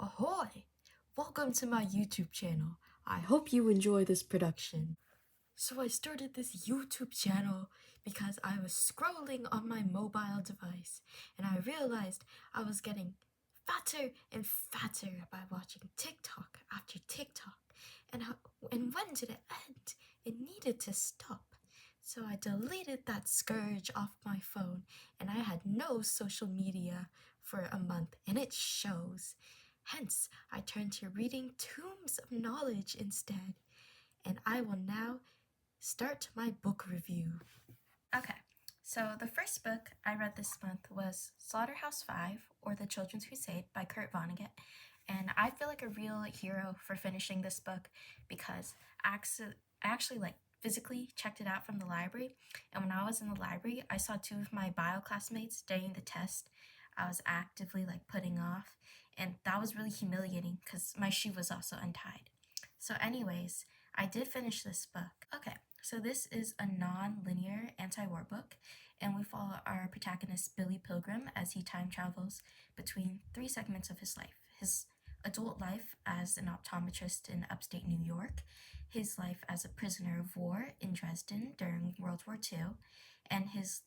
Ahoy! Welcome to my YouTube channel. I hope you enjoy this production. So I started this YouTube channel because I was scrolling on my mobile device and I realized I was getting fatter and fatter by watching TikTok after TikTok. And when did it end? It needed to stop. So I deleted that scourge off my phone and I had no social media for a month, and it shows. Hence, I turned to reading tomes of knowledge instead, and I will now start my book review. Okay, so the first book I read this month was Slaughterhouse-Five, or The Children's Crusade by Kurt Vonnegut, and I feel like a real hero for finishing this book because I actually physically checked it out from the library, and when I was in the library, I saw two of my bio classmates studying the test I was actively putting off, and that was really humiliating because my shoe was also untied. So anyways, I did finish this book. Okay, so this is a non-linear anti-war book, and we follow our protagonist Billy Pilgrim as he time travels between three segments of his life. His adult life as an optometrist in upstate New York, his life as a prisoner of war in Dresden during World War II, and his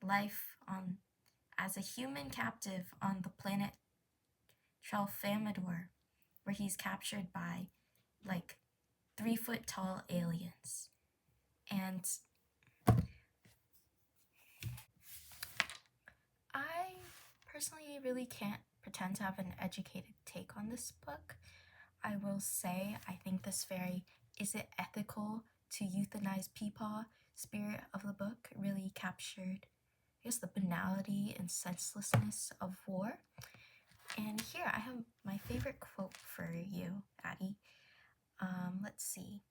life as a human captive on the planet Tralfamadore, where he's captured by 3-foot tall aliens. And I personally really can't pretend to have an educated take on this book. I will say I think this very "is it ethical to euthanize Peepaw" spirit of the book really captured, I guess, the banality and senselessness of war. And here I have my favorite quote for you, Addie. Let's see.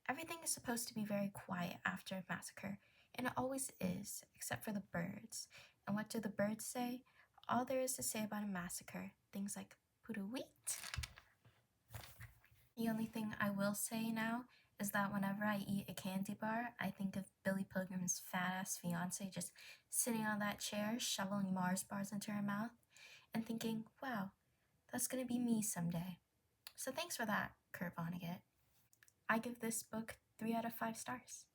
Everything is supposed to be very quiet after a massacre, and it always is, except for the birds. And what do the birds say? All there is to say about a massacre, things like "puruwit." The only thing I will say now is that whenever I eat a candy bar, I think of Billy Pilgrim's fat-ass fiance just sitting on that chair, shoveling Mars bars into her mouth, and thinking, wow, that's gonna be me someday. So thanks for that, Kurt Vonnegut. I give this book 3 out of 5 stars.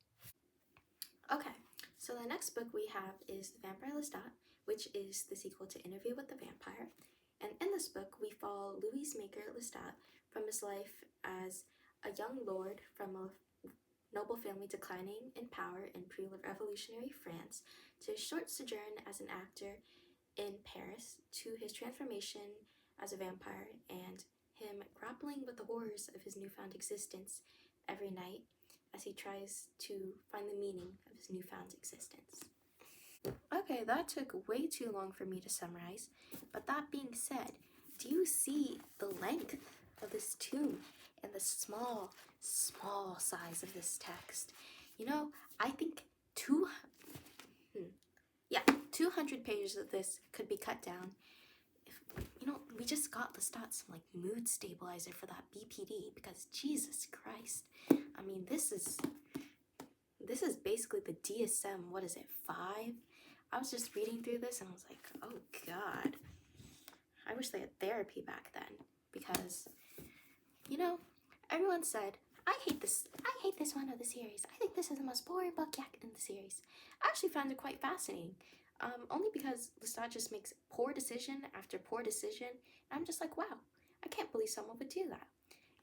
Okay, so the next book we have is The Vampire Lestat, which is the sequel to Interview with the Vampire. And in this book, we follow Louis Maker Lestat from his life as a young lord from a noble family declining in power in pre-revolutionary France to his short sojourn as an actor in Paris to his transformation as a vampire and him grappling with the horrors of his newfound existence every night as he tries to find the meaning of his newfound existence. Okay, that took way too long for me to summarize, but that being said, do you see the length of this tome and the small size of this text? You know, I think 200 pages of this could be cut down. We just got Lestat some mood stabilizer for that BPD because Jesus Christ. I mean, this is basically the DSM, what is it, 5? I was just reading through this and I was like, oh God. I wish they had therapy back then because, everyone said, I hate this one of the series. I think this is the most boring book yet in the series. I actually found it quite fascinating. Only because Lestat just makes poor decision after poor decision, and I'm just like, wow, I can't believe someone would do that.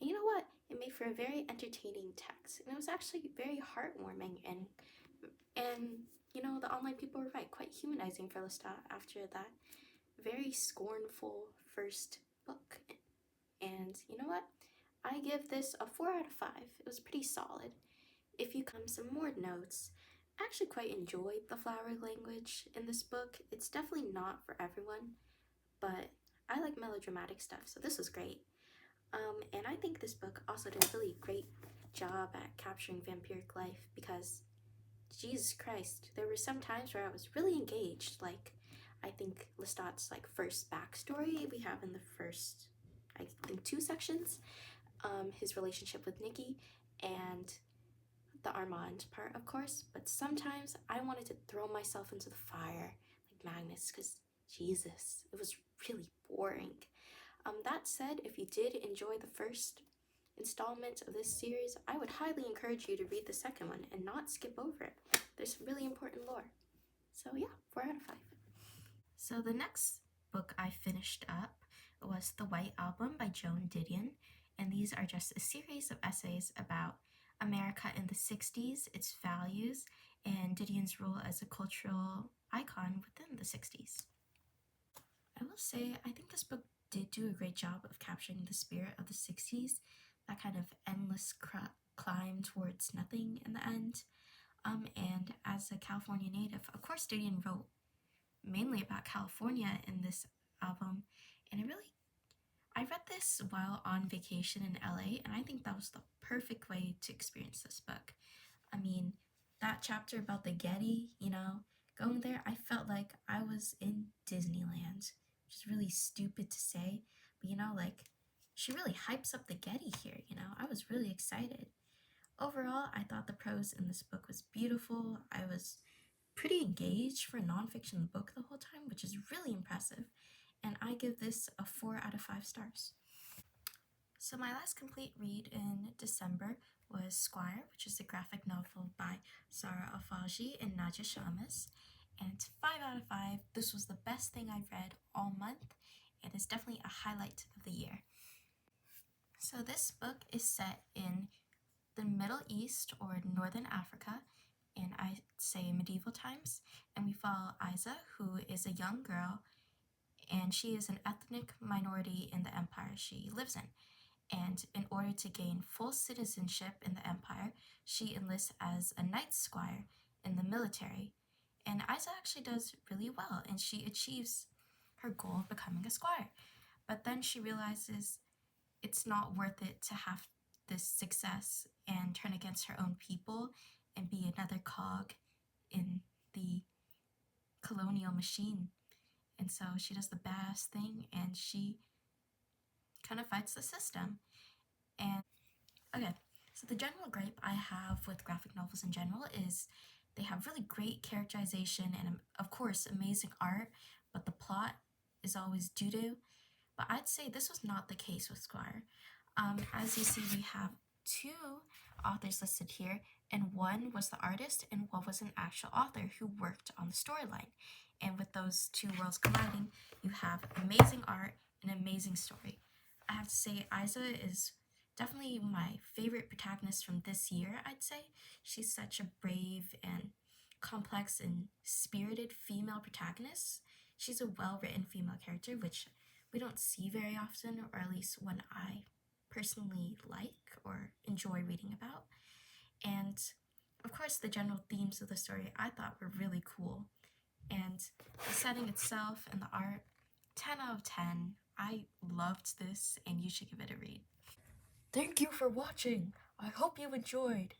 And you know what? It made for a very entertaining text, and it was actually very heartwarming, and the online people were right, quite humanizing for Lestat after that very scornful first book. And you know what? I give this a 4 out of 5. It was pretty solid. If you come some more notes, I actually quite enjoyed the flowery language in this book. It's definitely not for everyone, but I like melodramatic stuff, so this was great. And I think this book also did a really great job at capturing vampiric life because, Jesus Christ, there were some times where I was really engaged. I think Lestat's first backstory we have in the first, I think, 2 sections, his relationship with Nikki and the Armand part, of course, but sometimes I wanted to throw myself into the fire like Magnus because, Jesus, it was really boring. That said, if you did enjoy the first installment of this series, I would highly encourage you to read the second one and not skip over it. There's really important lore. So yeah, 4 out of 5. So the next book I finished up was The White Album by Joan Didion, and these are just a series of essays about America in the 60s, its values, and Didion's role as a cultural icon within the 60s. I will say, I think this book did do a great job of capturing the spirit of the 60s, that kind of endless climb towards nothing in the end. And as a California native, of course, Didion wrote mainly about California in this album, and I read this while on vacation in LA, and I think that was the perfect way to experience this book. I mean, that chapter about the Getty, going there, I felt like I was in Disneyland, which is really stupid to say, but she really hypes up the Getty here, I was really excited. Overall, I thought the prose in this book was beautiful. I was pretty engaged for a nonfiction book the whole time, which is really impressive, and I give this a 4 out of 5 stars. So my last complete read in December was Squire, which is a graphic novel by Sara Alfaji and Nadia Shamas, and 5 out of 5. This was the best thing I've read all month, and it's definitely a highlight of the year. So this book is set in the Middle East or Northern Africa, and I'd say medieval times, and we follow Isa, who is a young girl, and she is an ethnic minority in the empire she lives in. And in order to gain full citizenship in the empire, she enlists as a knight squire in the military. And Isa actually does really well, and she achieves her goal of becoming a squire. But then she realizes it's not worth it to have this success and turn against her own people and be another cog in the colonial machine. And so she does the badass thing, and she kind of fights the system. And okay, so the general gripe I have with graphic novels in general is they have really great characterization and, of course, amazing art, but the plot is always doo-doo. But I'd say this was not the case with Squire. As you see, we have 2 authors listed here, and one was the artist and one was an actual author who worked on the storyline. And with those 2 worlds colliding, you have amazing art and amazing story. I have to say, Isa is definitely my favorite protagonist from this year, I'd say. She's such a brave and complex and spirited female protagonist. She's a well-written female character, which we don't see very often, or at least one I personally like or enjoy reading about. And of course, the general themes of the story I thought were really cool. And the setting itself and the art, 10 out of 10. I loved this, and you should give it a read. Thank you for watching. I hope you enjoyed.